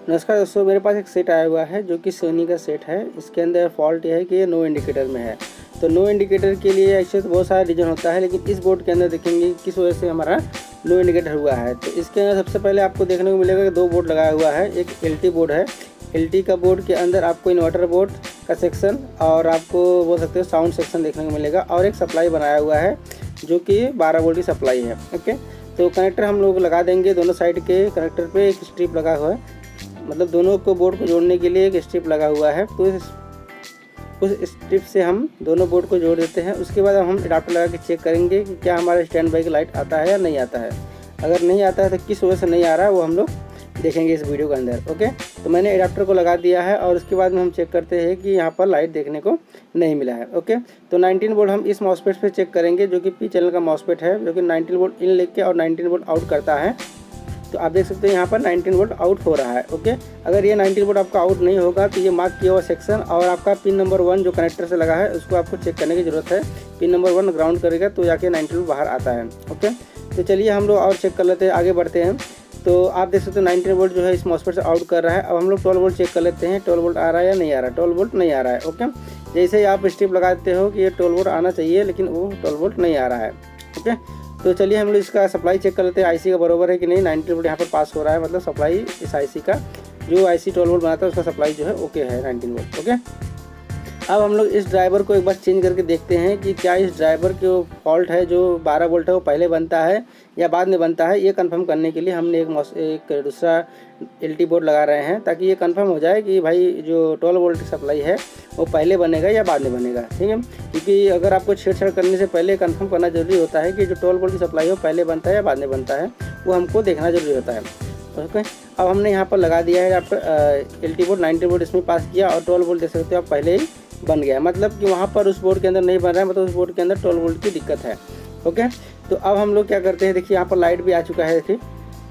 नमस्कार दोस्तों, मेरे पास एक सेट आया हुआ है जो कि सोनी का सेट है। इसके अंदर फॉल्ट यह है कि ये नो इंडिकेटर में है। तो नो इंडिकेटर के लिए एक्चुअली बहुत सारा रीज़न होता है, लेकिन इस बोर्ड के अंदर देखेंगे किस वजह से हमारा नो इंडिकेटर हुआ है। तो इसके अंदर सबसे पहले आपको देखने को मिलेगा कि दो बोर्ड लगाया हुआ है। एक LT बोर्ड है। LT का बोर्ड के अंदर आपको इन्वर्टर बोर्ड का सेक्शन और आपको बोल सकते हो साउंड सेक्शन देखने को मिलेगा, और एक सप्लाई बनाया हुआ है जो कि 12 वोल्ट की सप्लाई है। ओके, तो कनेक्टर हम लोग लगा देंगे। दोनों साइड के कनेक्टर पे एक स्ट्रिप लगा हुआ है, मतलब दोनों को बोर्ड को जोड़ने के लिए एक स्ट्रिप लगा हुआ है। तो उस स्ट्रिप से हम दोनों बोर्ड को जोड़ देते हैं। उसके बाद हम एडाप्टर लगा के चेक करेंगे कि क्या हमारा स्टैंड बाई का लाइट आता है या नहीं आता है। अगर नहीं आता है तो किस वजह से नहीं आ रहा है वो हम लोग देखेंगे इस वीडियो के अंदर। ओके, तो मैंने एडाप्टर को लगा दिया है और उसके बाद में हम चेक करते हैं कि यहाँ पर लाइट देखने को नहीं मिला है। ओके, तो 19 वोल्ट हम इस मॉसफेट पे चेक करेंगे जो कि P चैनल का मॉसफेट है, जो कि 19 वोल्ट इन लेके और 19 वोल्ट आउट करता है। तो आप देख सकते हैं यहाँ पर 19 वोल्ट आउट हो रहा है। ओके, अगर ये 19 वोल्ट आपका आउट नहीं होगा तो ये मार्क किया हुआ सेक्शन और आपका पिन नंबर 1 जो कनेक्टर से लगा है उसको आपको चेक करने की ज़रूरत है। पिन नंबर 1 ग्राउंड करेगा तो जाके 19 वोल्ट बाहर आता है। ओके, तो चलिए हम लोग और चेक कर लेते हैं, आगे बढ़ते हैं। तो आप देख सकते हो 19 वोल्ट जो है इस मॉसफेट से आउट कर रहा है। अब हम लोग 12 वोल्ट चेक कर लेते हैं, 12 वोल्ट आ रहा है या नहीं आ रहा है। 12 वोल्ट नहीं आ रहा है। ओके, जैसे ही आप स्ट्रिप लगाते हो कि ये 12 वोल्ट आना चाहिए, लेकिन वो 12 वोल्ट नहीं आ रहा है। ओके, तो चलिए हम लोग इसका सप्लाई चेक कर लेते हैं, IC का बराबर है कि नहीं। 19 वोल्ट यहाँ पर पास हो रहा है, मतलब सप्लाई इस IC का जो IC 12 वोल्ट बनाता है उसका सप्लाई जो है ओके है 19 वोल्ट। ओके, अब हम लोग इस ड्राइवर को एक बार चेंज करके देखते हैं कि क्या इस ड्राइवर के फॉल्ट है जो 12 वोल्ट है वो पहले बनता है या बाद में बनता है। ये कंफर्म करने के लिए हमने एक दूसरा LT बोर्ड लगा रहे हैं, ताकि ये कंफर्म हो जाए कि भाई जो 12 वोल्ट की सप्लाई है वो पहले बनेगा या बाद में बनेगा। ठीक है, क्योंकि अगर आपको छेड़छाड़ करने से पहले कंफर्म करना जरूरी होता है कि जो 12 वोल्ट की सप्लाई है वो पहले बनता है या बाद में बनता है, वो हमको देखना जरूरी होता है। ओके, अब हमने यहाँ पर लगा दिया है आपका LT बोर्ड, 19 वोल्ट इसमें पास किया और 12 वोल्ट देख सकते हो आप पहले ही बन गया, मतलब कि वहाँ पर उस बोर्ड के अंदर नहीं बन रहा है, मतलब उस बोर्ड के अंदर 12 वोल्ट की दिक्कत है। ओके, तो अब हम लोग क्या करते हैं, देखिए यहाँ पर लाइट भी आ चुका है। देखिए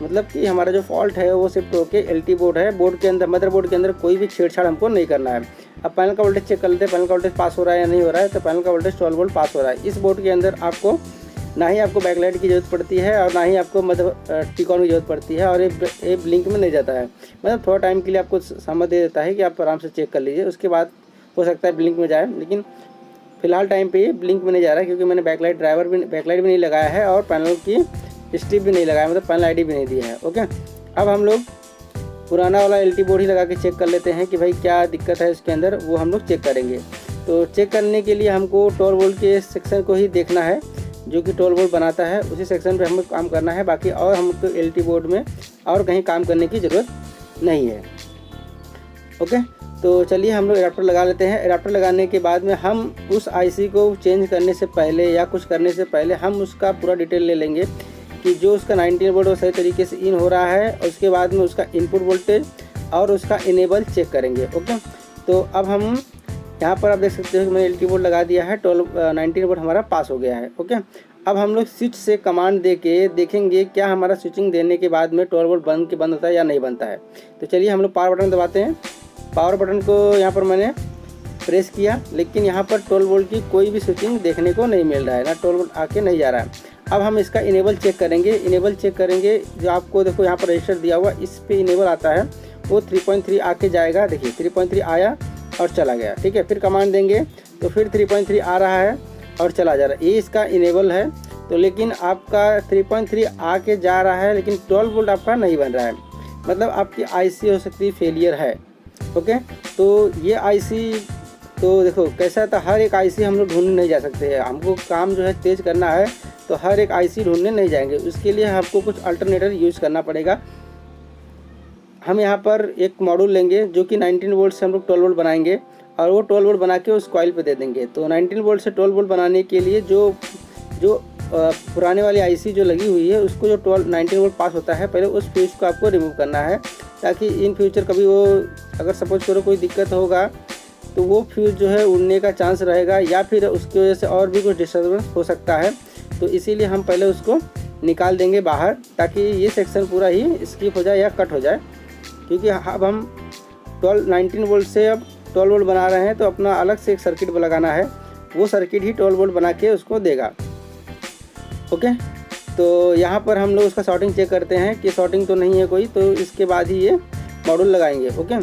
मतलब कि हमारा जो फॉल्ट है वो शिफ्ट होके LT बोर्ड है, बोर्ड के अंदर मदरबोर्ड के अंदर कोई भी छेड़छाड़ हमको नहीं करना है। अब पैनल का वोल्टेज चेक कर लेते हैं, पैनल का वोल्टेज पास हो रहा है या नहीं हो रहा है। तो पैनल का वोल्टेज 12 वोल्ट पास हो रहा है। इस बोर्ड के अंदर आपको ना ही आपको बैकलाइट की ज़रूरत पड़ती है और ना ही आपको मतलब टिकॉन की ज़रूरत पड़ती है, और ये ब्लिंक में नहीं जाता है, मतलब थोड़ा टाइम के लिए आपको समझ दे देता है कि आप आराम से चेक कर लीजिए। उसके बाद हो सकता है ब्लिंक में जाए, लेकिन फ़िलहाल टाइम पे ये ब्लिंक में नहीं जा रहा है क्योंकि मैंने बैकलाइट भी नहीं लगाया है और पैनल की स्ट्रिप भी नहीं लगाया, मतलब पैनल ID भी नहीं दिया है। ओके, अब हम लोग पुराना वाला LT बोर्ड ही लगा के चेक कर लेते हैं कि भाई क्या दिक्कत है इसके अंदर, वो हम लोग चेक करेंगे। तो चेक करने के लिए हमको 12 वोल्ट के सेक्शन को ही देखना है जो कि 12 वोल्ट बनाता है, उसी सेक्शन पे हमें काम करना है। बाकी और हमको LT बोर्ड में और कहीं काम करने की ज़रूरत नहीं है। ओके, तो चलिए हम लोग एडाप्टर लगा लेते हैं। एडाप्टर लगाने के बाद में हम उस IC को चेंज करने से पहले या कुछ करने से पहले हम उसका पूरा डिटेल ले लेंगे कि जो उसका 19 वोल्ट वो सही तरीके से इन हो रहा है, और उसके बाद में उसका इनपुट वोल्टेज और उसका इनेबल चेक करेंगे। ओके, तो अब हम यहाँ पर आप देख सकते हो कि मैंने LT बोर्ड लगा दिया है, 19 वोल्ट हमारा पास हो गया है। ओके, अब हम लोग स्विच से कमांड दे के देखेंगे क्या हमारा स्विचिंग देने के बाद में 12 वोल्ट बंद होता है या नहीं बनता है। तो चलिए हम लोग पावर बटन दबाते हैं। पावर बटन को यहाँ पर मैंने प्रेस किया, लेकिन यहाँ पर 12 वोल्ट की कोई भी स्विचिंग देखने को नहीं मिल रहा है, ना 12 वोल्ट आके नहीं जा रहा है। अब हम इसका इनेबल चेक करेंगे। इनेबल चेक करेंगे जो आपको देखो यहाँ पर रजिस्टर दिया हुआ, इस पे इनेबल आता है, वो 3.3 आके जाएगा। देखिए 3.3 आया और चला गया। ठीक है, फिर कमांड देंगे तो फिर 3.3 आ रहा है और चला जा रहा है, ये इसका इनेबल है। तो लेकिन आपका 3.3 आके जा रहा है, लेकिन 12 वोल्ट आपका नहीं बन रहा है, मतलब आपकी IC हो सकती है फेलियर है। ओके, तो ये IC तो देखो कैसा था, हर एक IC हम लोग ढूंढने नहीं जा सकते हैं। हमको काम जो है तेज़ करना है तो हर एक IC ढूंढने नहीं जाएंगे, उसके लिए आपको कुछ अल्टरनेटर यूज़ करना पड़ेगा। हम यहाँ पर एक मॉड्यूल लेंगे जो कि 19 वोल्ट से हम लोग 12 वोल्ट बनाएंगे, और वो 12 वोल्ट बना के उस कॉइल पे दे देंगे। तो 19 वोल्ट से 12 वोल्ट बनाने के लिए जो पुराने वाली IC जो लगी हुई है उसको जो 19 वोल्ट पास होता है, पहले उस फ्यूज को आपको रिमूव करना है, ताकि इन फ्यूचर कभी वो अगर सपोज करो कोई दिक्कत होगा तो वो फ्यूज जो है उड़ने का चांस रहेगा, या फिर उसकी वजह से और भी कुछ डिस्टर्बेंस हो सकता है। तो इसीलिए हम पहले उसको निकाल देंगे बाहर, ताकि ये सेक्शन पूरा ही स्किप हो जाए या कट हो जाए। क्योंकि अब हम 19 वोल्ट से अब 12 वोल्ट बना रहे हैं, तो अपना अलग से एक सर्किट लगाना है, वो सर्किट ही 12 वोल्ट बना के उसको देगा। ओके, तो यहाँ पर हम लोग उसका शॉर्टिंग चेक करते हैं कि शॉर्टिंग तो नहीं है कोई, तो इसके बाद ही ये मॉड्यूल लगाएंगे। ओके,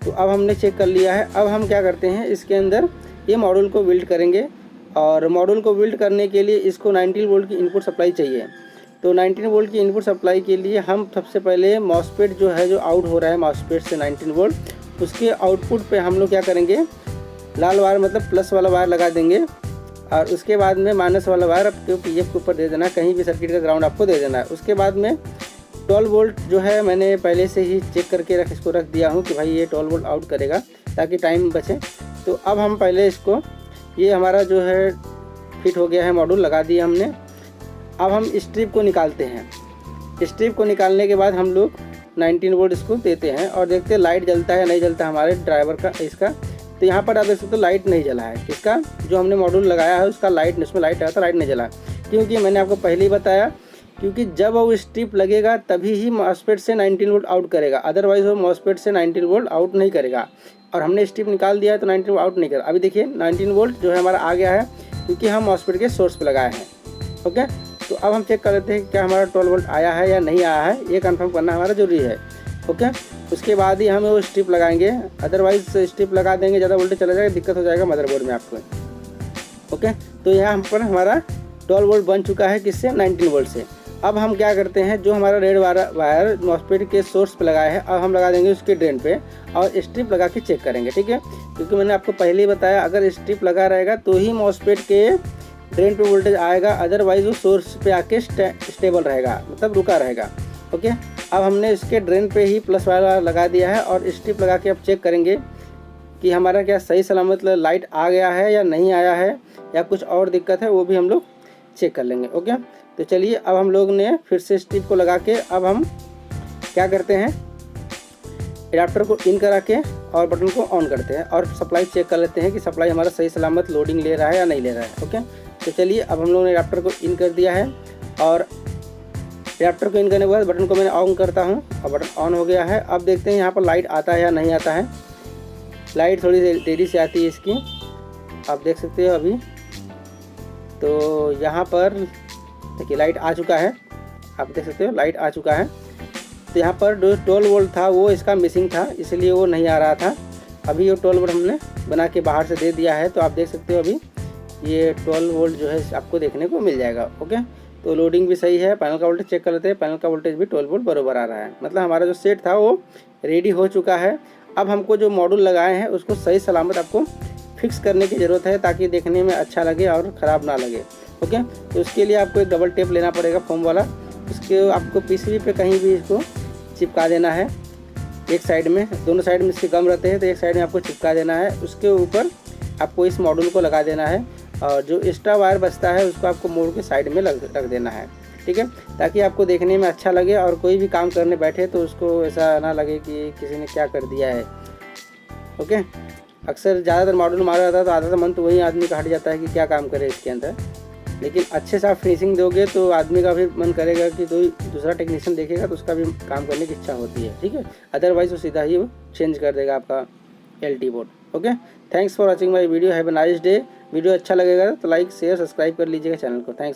तो अब हमने चेक कर लिया है। अब हम क्या करते हैं, इसके अंदर ये मॉड्यूल को बिल्ड करेंगे और मॉड्यूल को बिल्ड करने के लिए इसको 19 वोल्ट की इनपुट सप्लाई चाहिए। तो 19 वोल्ट की इनपुट सप्लाई के लिए हम सबसे पहले मॉसफेट जो है, जो आउट हो रहा है मॉसफेट से 19 वोल्ट, उसके आउटपुट पे हम लोग क्या करेंगे, लाल वायर मतलब प्लस वाला वायर लगा देंगे और उसके बाद में माइनस वाला वायर आपको पीएफ के ऊपर दे देना, कहीं भी सर्किट का ग्राउंड आपको दे देना है। उसके बाद में 12 वोल्ट जो है मैंने पहले से ही चेक करके इसको रख दिया हूँ कि भाई ये 12 वोल्ट आउट करेगा ताकि टाइम बचे। तो अब हम पहले इसको, ये हमारा जो है फिट हो गया है, मॉड्यूल लगा दिया हमने। अब हम स्ट्रिप को निकालते हैं। स्ट्रिप को निकालने के बाद हम लोग 19 वोल्ट इसको देते हैं और देखते हैं लाइट जलता है नहीं जलता हमारे ड्राइवर का इसका। तो यहाँ पर आप देख सकते हो लाइट नहीं जला है इसका, जो हमने मॉड्यूल लगाया है उसका लाइट, इसमें लाइट आया था, लाइट नहीं जला। क्योंकि मैंने आपको पहले ही बताया, क्योंकि जब वो स्ट्रिप लगेगा तभी ही मॉसफेट से 19 वोल्ट आउट करेगा, अदरवाइज वो मॉसफेट से 19 वोल्ट आउट नहीं करेगा। और हमने स्ट्रिप निकाल दिया है तो 19 वोल्ट आउट नहीं करेगा। अभी देखिए 19 वोल्ट जो है हमारा आ गया है, क्योंकि हम मॉसफेट के सोर्स पे लगाए हैं। ओके, तो अब हम चेक कर लेते हैं कि क्या हमारा 12 वोल्ट आया है या नहीं आया है, ये कंफर्म करना हमारा ज़रूरी है। ओके, उसके बाद ही हमें वो स्ट्रिप लगाएंगे, अदरवाइज स्ट्रिप लगा देंगे ज़्यादा वोल्टेज चला जाएगा, दिक्कत हो जाएगा मदरबोर्ड में आपको। ओके, तो यहाँ पर हमारा 12 वोल्ट बन चुका है, किससे, 19 वोल्ट से। अब हम क्या करते हैं, जो हमारा रेड वायर मॉसफेट के सोर्स पे लगाया है, अब हम लगा देंगे उसके ड्रेन पे और स्ट्रिप लगा के चेक करेंगे। ठीक है, क्योंकि मैंने आपको पहले ही बताया, अगर स्ट्रिप लगा रहेगा तो ही मॉसफेट के ड्रेन पे वोल्टेज आएगा, अदरवाइज वो सोर्स पे आके स्टेबल रहेगा, मतलब रुका रहेगा। ओके, अब हमने इसके ड्रेन पे ही प्लस वाला लगा दिया है और स्ट्रिप लगा के अब चेक करेंगे कि हमारा क्या सही सलामत लाइट आ गया है या नहीं आया है, या कुछ और दिक्कत है, वो भी हम लोग चेक कर लेंगे। ओके, तो चलिए अब हम लोग ने फिर से स्ट्रिप को लगा के अब हम क्या करते हैं, एडाप्टर को इन करा के और बटन को ऑन करते हैं और सप्लाई चेक कर लेते हैं कि सप्लाई हमारा सही सलामत लोडिंग ले रहा है या नहीं ले रहा है। ओके, तो चलिए अब हम लोगों ने एडाप्टर को इन कर दिया है और एडाप्टर को इन करने के बाद बटन को मैंने ऑन करता हूँ और बटन ऑन हो गया है। अब देखते हैं यहाँ पर लाइट आता है या नहीं आता है। लाइट थोड़ी देरी से आती है इसकी, आप देख सकते हो अभी। तो यहाँ पर देखिए लाइट आ चुका है, आप देख सकते हो लाइट आ चुका है। तो यहाँ पर जो 12 वोल्ट था वो इसका मिसिंग था, इसलिए वो नहीं आ रहा था। अभी ये 12 वोल्ट हमने बना के बाहर से दे दिया है, तो आप देख सकते हो अभी ये 12 वोल्ट जो है आपको देखने को मिल जाएगा। ओके, तो लोडिंग भी सही है। पैनल का वोल्टेज चेक कर लेते हैं, पैनल का वोल्टेज भी 12 वोल्ट बराबर आ रहा है, मतलब हमारा जो सेट था वो रेडी हो चुका है। अब हमको जो मॉड्यूल लगाए हैं उसको सही सलामत आपको फिक्स करने की ज़रूरत है, ताकि देखने में अच्छा लगे और ख़राब ना लगे। ओके, तो उसके लिए आपको एक डबल टेप लेना पड़ेगा फोम वाला, उसके आपको पीसीबी पे कहीं भी इसको चिपका देना है। एक साइड में, दोनों साइड में इसके गम रहते हैं, तो एक साइड में आपको चिपका देना है। उसके ऊपर आपको इस मॉड्यूल को लगा देना है और जो एक्स्ट्रा वायर बचता है उसको आपको मोड़ के साइड में रख देना है। ठीक है, ताकि आपको देखने में अच्छा लगे और कोई भी काम करने बैठे तो उसको ऐसा ना लगे कि किसी ने क्या कर दिया है। ओके, अक्सर ज़्यादातर मॉड्यूल मारा जाता है तो आधा मन तो वही आदमी का हट जाता है कि क्या काम करे इसके अंदर, लेकिन अच्छे से आप फिनिशिंग दोगे तो आदमी का भी मन करेगा कि दूसरा टेक्नीशियन देखेगा तो उसका भी काम करने की इच्छा होती है। ठीक है, अदरवाइज वो सीधा ही चेंज कर देगा आपका LT board. Okay, thanks for watching my video, have a nice day. Video अच्छा लगेगा तो लाइक शेयर सब्सक्राइब कर लीजिएगा चैनल को। थैंक्स।